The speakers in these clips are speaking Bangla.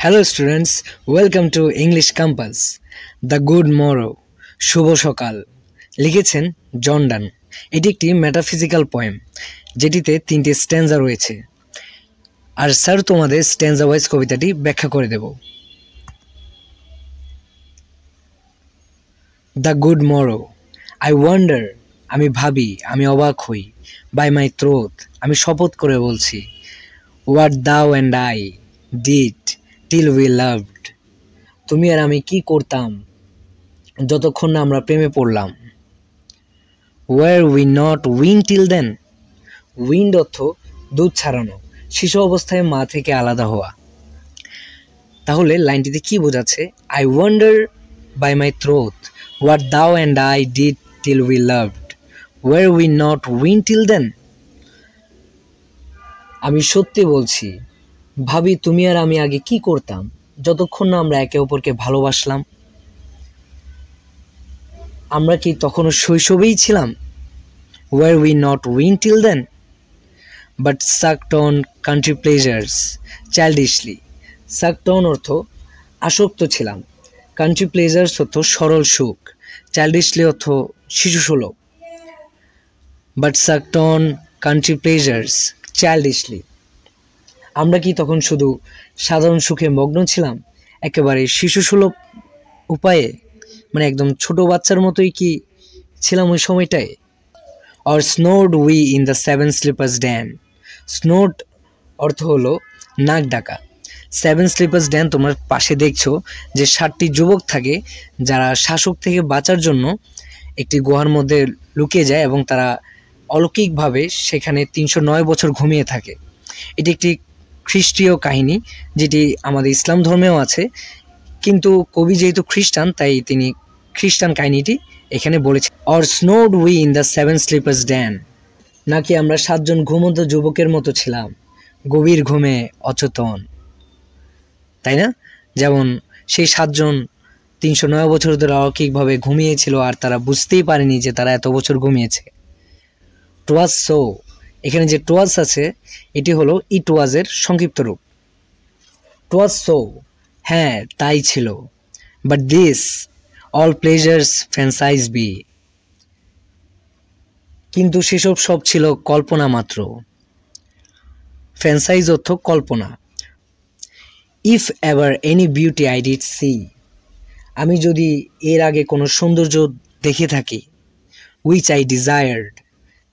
Hello students, welcome to English Compass. The Good Morrow, শুভ সকাল লিখেছেন জন ডান। এটি একটি মেটাফিজিক্যাল পোয়েম যেটিতে তিনটি স্ট্যান্জা রয়েছে। আর স্যার তোমাদের স্ট্যান্জা ওয়াইজ কবিতাটি ব্যাখ্যা করে দেব। The good morrow, I wonder, আমি ভাবি, আমি অবাক হই। বাই মাই থ্রোট, আমি শপথ করে বলছি। What thou and I did till we loved, তুমি আর আমি কি করতাম যতক্ষণ না আমরা প্রেমে পড়লাম। Were we not weaned till then, weaned অর্থ দুধ ছাড়ানো, শিশু অবস্থায় মা থেকে আলাদা হওয়া। তাহলে লাইনটিতে কি বোঝাচ্ছে? I wonder by my troth what thou and I did till we loved, were we not weaned till then. আমি সত্যি বলছি, ভাবি তুমি আর আমি আগে কি করতাম যতক্ষণ না আমরা একে অপরকে ভালোবাসলাম। আমরা কি তখনও শৈশবেই ছিলাম? Were we not weaned till then, but sucked on country pleasures childishly. Sucked on অর্থ আসক্ত ছিলাম, কান্ট্রি প্লেজার্স অর্থ সরল সুখ, চাইল্ডিশলি অর্থ শিশুসুলভ। But sucked on country pleasures childishly, আমরা কি তখন শুধু সাধারণ সুখে মগ্ন ছিলাম, একেবারে শিশুসুলভ উপায়ে, মানে একদম ছোট বাচ্চার মতোই কি ছিলাম ওই সময়টায়? Or snorted we in the seven sleepers den, snorted অর্থ হলো নাক ডাকা। সেভেন স্লিপার্স ড্যান তোমার পাশে দেখছো যে 7টি যুবক থাকে যারা শাসক থেকে বাঁচার জন্য একটি গুহার মধ্যে লুকিয়ে যায় এবং তারা অলৌকিকভাবে সেখানে 309 বছর ঘুমিয়ে থাকে। এটি একটি খ্রিস্টীয় কাহিনী যেটি আমাদের ইসলাম ধর্মেও আছে, কিন্তু কবি যেহেতু খ্রিস্টান তাই তিনি খ্রিস্টান কাহিনীটি এখানে বলেছেন। Or snorted we in the seven sleepers den, নাকি আমরা 7জন ঘুমন্ত যুবকের মতো ছিলাম, গভীর ঘুমে অচেতন, তাই না? যেমন সেই 7জন 309 বছর ধরে অলৌকিকভাবে ঘুমিয়েছিল আর তারা বুঝতেই পারেনি যে তারা এত বছর ঘুমিয়েছে। টুয়াজ সো, এখানে যে টুয়াজ আছে এটি হলো ইট ওয়াজের সংক্ষিপ্ত রূপ। টুয়াজ সো, হ্যাঁ তাই ছিল। But this all pleasures fancies be, কিন্তু সেসব সব ছিল কল্পনা মাত্র। ফ্যান্সাইজ অর্থ কল্পনা। If ever any beauty I did see, আমি যদি এর আগে কোনো সৌন্দর্য দেখে থাকি। উইচ আই ডিজায়ার্ড,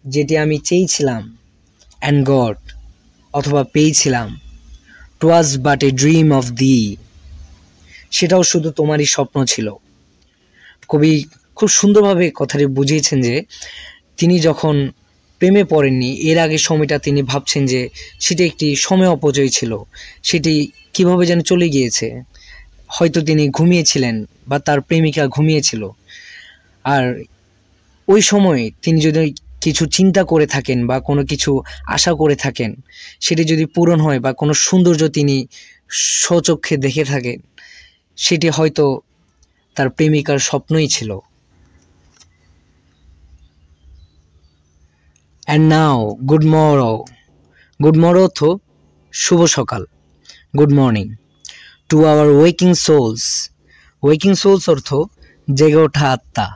যেটি আমি চেয়েছিলাম। অ্যান্ড গড, অথবা পেয়েছিলাম। টুয়াজ but a dream of the, সেটাও শুধু তোমারই স্বপ্ন ছিল। কবি খুব সুন্দরভাবে কথাটি বুঝিয়েছেন যে তিনি যখন প্রেমে পড়েননি এর আগে সময়টা তিনি ভাবছেন যে সেটি একটি সময় অপচয় ছিল, সেটি কিভাবে যেন চলে গিয়েছে। হয়তো তিনি ঘুমিয়েছিলেন বা তার প্রেমিকা ঘুমিয়েছিল, আর ওই সময় তিনি যদি কিছু চিন্তা করে থাকেন বা কোনো কিছু আশা করে থাকেন, সেটি যদি পূরণ হয় বা কোনো সৌন্দর্য তিনি স্বচক্ষে দেখে থাকেন, সেটি হয়তো তার প্রেমিকার স্বপ্নই ছিল। And now good morning, good morning অর্থ শুভ সকাল, good morning. To our waking souls, waking souls অর্থ জেগে ওঠা আত্মা।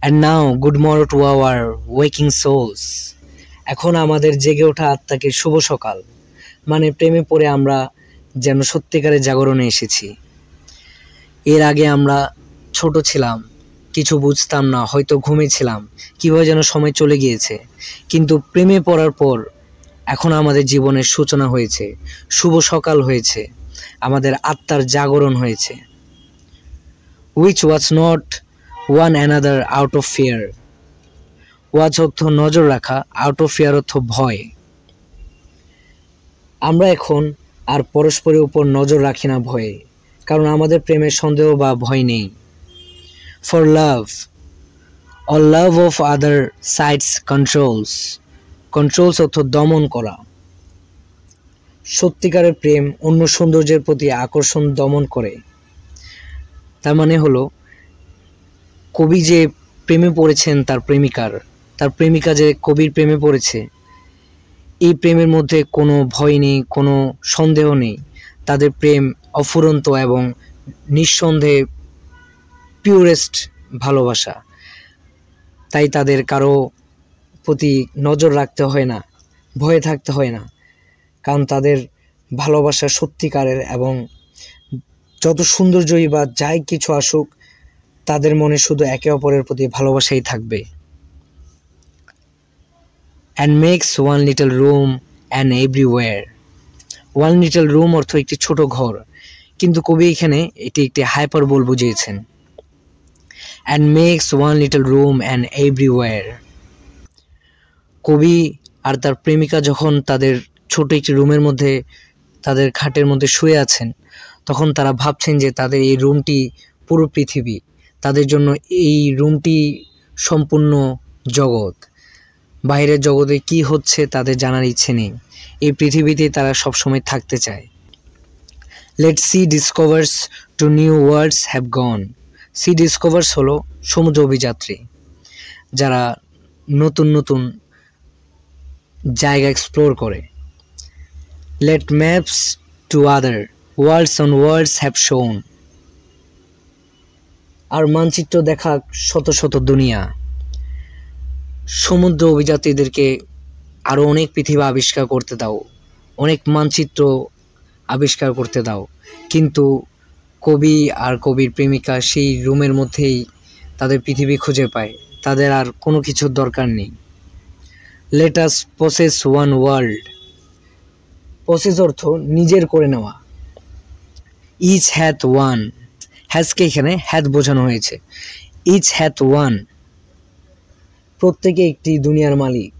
And now good morning to our waking souls, এখন আমাদের জেগে ওঠা আত্মাকে শুভ সকাল। মানে প্রেমে পড়ে আমরা যেন সত্যিকারের জাগরণে এসেছি। এর আগে আমরা ছোট ছিলাম, কিছু বুঝতাম না, হয়তো ঘুমিয়েছিলাম, কীভাবে যেন সময় চলে গিয়েছে। কিন্তু প্রেমে পড়ার পর এখন আমাদের জীবনের সূচনা হয়েছে, শুভ সকাল হয়েছে, আমাদের আত্মার জাগরণ হয়েছে। Which was not one another out of fear, watch অর্থ নজর রাখা, আউট অফ ফিয়ার অর্থ ভয়। আমরা এখন আর পরস্পরের উপর নজর রাখি না ভয়ে, কারণ আমাদের প্রেমের সন্দেহ বা ভয় নেই। For love, all love of other sides controls, controls অর্থ দমন করা। সত্যিকারের প্রেম অন্য সৌন্দর্যের প্রতি আকর্ষণ দমন করে। তার মানে হলো কবি যে প্রেমে পড়েছেন তার প্রেমিকার, তার প্রেমিকা যে কবির প্রেমে পড়েছে, এই প্রেমের মধ্যে কোনো ভয় নেই, কোনো সন্দেহ নেই, তাদের প্রেম অফুরন্ত এবং নিঃসন্দেহে পিওরেস্ট ভালোবাসা। তাই তাদের কারো প্রতি নজর রাখতে হয় না, ভয়ে থাকতে হয় না, কারণ তাদের ভালোবাসা সত্যিকারের এবং যত সৌন্দর্যই বা যাই কিছু আসুক তাদের মনে শুধু একে অপরের প্রতি ভালোবাসাই থাকবে। and makes one little room and everywhere. one little room অর্থ একটি ছোট ঘর, কিন্তু কবি এখানে এটি একটি হাইপারবোল বুঝিয়েছেন। and makes one little room and everywhere. কবি আর তার প্রেমিকা যখন তাদের ছোট একটি রুমের মধ্যে তাদের খাটের মধ্যে শুয়ে আছেন, তখন তারা ভাবছেন যে তাদের এই রুমটি পুরো পৃথিবী, তাদের জন্য এই রুমটি সম্পূর্ণ জগৎ। বাইরের জগতে কি হচ্ছে তাদের জানার ইচ্ছে নেই, এই পৃথিবীতে তারা সবসময় থাকতে চায়। Let sea discoverers to new worlds have gone. Sea discoverers হলো সমুদ্র অভিযাত্রী, যারা নতুন নতুন জায়গা এক্সপ্লোর করে। Let maps to other worlds on worlds have shown. আর মানচিত্র দেখা শত শত দুনিয়া। সমুদ্র অভিযাত্রীদেরকে আরও অনেক পৃথিবী আবিষ্কার করতে দাও, অনেক মানচিত্র আবিষ্কার করতে দাও, কিন্তু কবি আর কবির প্রেমিকা সেই রুমের মধ্যেই তাদের পৃথিবী খুঁজে পায়, তাদের আর কোনো কিছুর দরকার নেই। Late us possess one world. Possess অর্থ নিজের করে নেওয়া। ইচ হ্যাথ ওয়ান, হ্যাজকে এখানে হ্যাথ বোঝানো হয়েছে। ইচ হ্যাথ ওয়ান, প্রত্যেকে একটি দুনিয়ার মালিক।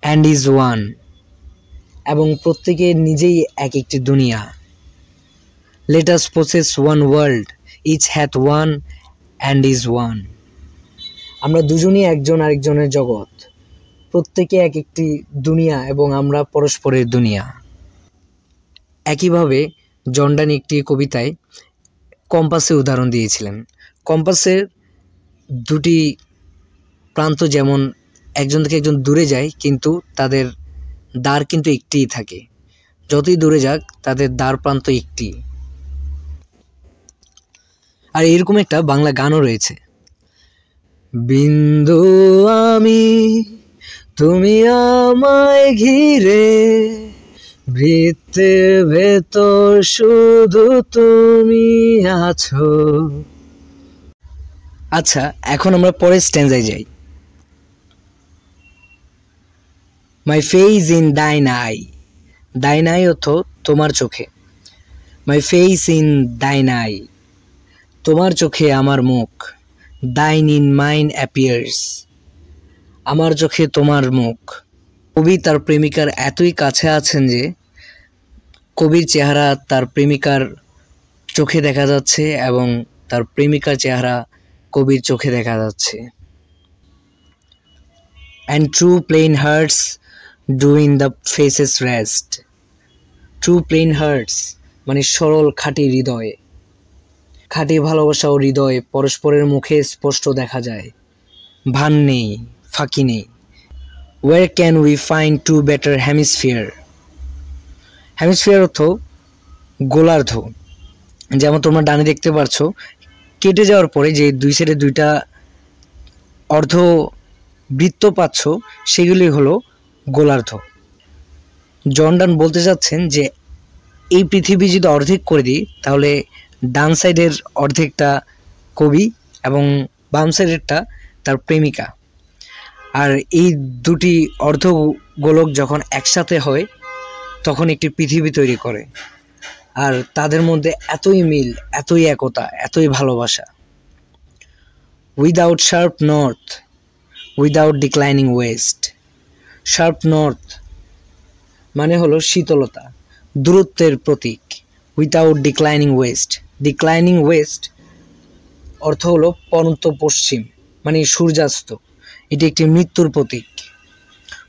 অ্যান্ড ইজ ওয়ান, এবং প্রত্যেকে নিজেই এক একটি দুনিয়া। Let us possess one world, each hath one and is one. আমরা দুজনই একজন আরেকজনের জগৎ, প্রত্যেকে এক একটি দুনিয়া এবং আমরা পরস্পরের দুনিয়া। একইভাবে জর্ডান একটি কবিতায় কম্পাসের উদাহরণ দিয়েছিলেন। কম্পাসের দুটি প্রান্ত যেমন একজন থেকে একজন দূরে যায়, কিন্তু তাদের দ্বার কিন্তু একটিই থাকে, যতই দূরে যাক তাদের দ্বার প্রান্ত একটি। আর এরকম একটা বাংলা গানও রয়েছে। বিন্দু আমি তুমি আমায় ঘিরে, বৃত্তের ভেতর শুধু তুমি আছো। আচ্ছা, এখন আমরা পরের স্ট্যান্জায় যাই। My face in thine I. Thine I অর্থ তোমার চোখে। My face in thine I, তোমার চোখে আমার মুখ। দাইন ইন মাইন অ্যাপিয়ার্স, আমার চোখে তোমার মুখ। কবি তার প্রেমিকার এতই কাছে আছেন যে কবির চেহারা তার প্রেমিকার চোখে দেখা যাচ্ছে এবং তার প্রেমিকার চেহারা কবির চোখে দেখা যাচ্ছে। And true plain hearts do in the faces rest. True plain hearts মানে সরল খাঁটি হৃদয়। খাঁটি ভালোবাসা ও হৃদয় পরস্পরের মুখে স্পষ্ট দেখা যায়, ভান নেই, ফাঁকি নেই। Where can we find two better hemisphere? Hemisphere অর্থ গোলার্ধ। যেমন তোমরা ডানে দেখতে পারছো, কেটে যাওয়ার পরে যে দুই সাইডে দুইটা অর্ধ বৃত্ত পাচ্ছ, সেগুলি হলো গোলার্ধ। জর্ডান বলতে চাচ্ছেন যে এই পৃথিবী যদি অর্ধেক করে দিই, তাহলে ডান সাইডের অর্ধেকটা কবি এবং বাম সাইডেরটা তার প্রেমিকা। আর এই দুটি অর্ধ গোলক যখন একসাথে হয় তখন একটি পৃথিবী তৈরি করে। আর তাদের মধ্যে এতই মিল, এতই একতা, এতই ভালোবাসা। Without sharp north, without declining west. Sharp north মানে হলো শীতলতা, দূরত্বের প্রতীক। Without declining west, declining west অর্থ হলো পরন্ত পশ্চিম, মানে সূর্যাস্ত। এটি একটি মৃত্যুর প্রতীক।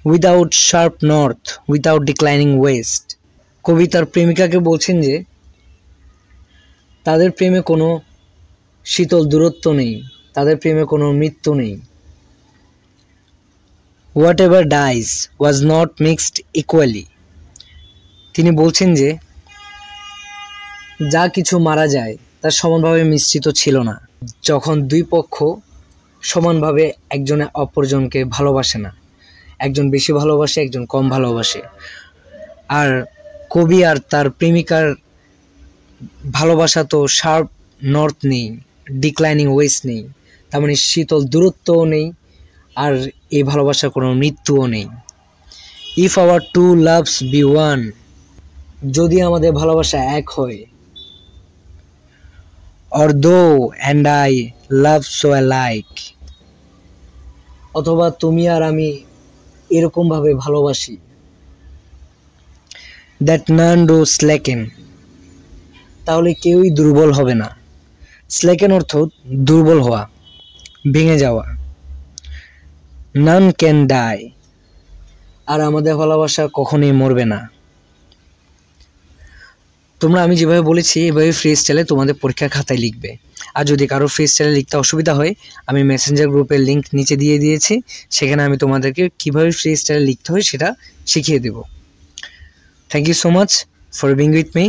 Without sharp north, without declining west. কবি তার প্রেমিকাকে বলছেন যে তাদের প্রেমে কোনো শীতল দূরত্ব নেই, তাদের প্রেমে কোনো মৃত্যু নেই। What ever dies was not mixed equally. তিনি বলছেন যে যা কিছু মারা যায় তা সমানভাবে মিশ্রিত ছিল না। যখন দুই পক্ষ সমানভাবে একজনে অপরজনকে ভালোবাসে না, একজন বেশি ভালোবাসে, একজন কম ভালোবাসে, আর কবি আর তার প্রেমিকার ভালোবাসা তো শার্প নর্থ নেই, ডিক্লাইনিং ওয়েস্ট নেই, তার মানে শীতল দূরত্বও নেই, আর এই ভালোবাসার কোনো মৃত্যুও নেই। If our two loves be one, যদি আমাদের ভালোবাসা এক হয়, or though and I love so alike, অথবা তুমি আর আমি এরকমভাবে ভালোবাসি, that none do slacken, তাহলে কেউই দুর্বল হবে না। স্লেকেন অর্থ দুর্বল হওয়া, ভেঙে যাওয়া। none can die, আর আমাদের ভালোবাসা কখনোই মরবে না। তোমরা আমি যেভাবে বলেছি এভাবে ফ্রি স্টাইলে তোমাদের পরীক্ষার খাতায় লিখবে। আর যদি কারো ফ্রি স্টাইলে লিখতে অসুবিধা হয়, আমি মেসেঞ্জার গ্রুপের লিঙ্ক নিচে দিয়ে দিয়েছি, সেখানে আমি তোমাদেরকে কীভাবে ফ্রি স্টাইলে লিখতে হয় সেটা শিখিয়ে দেব। Thank you so much for being with me.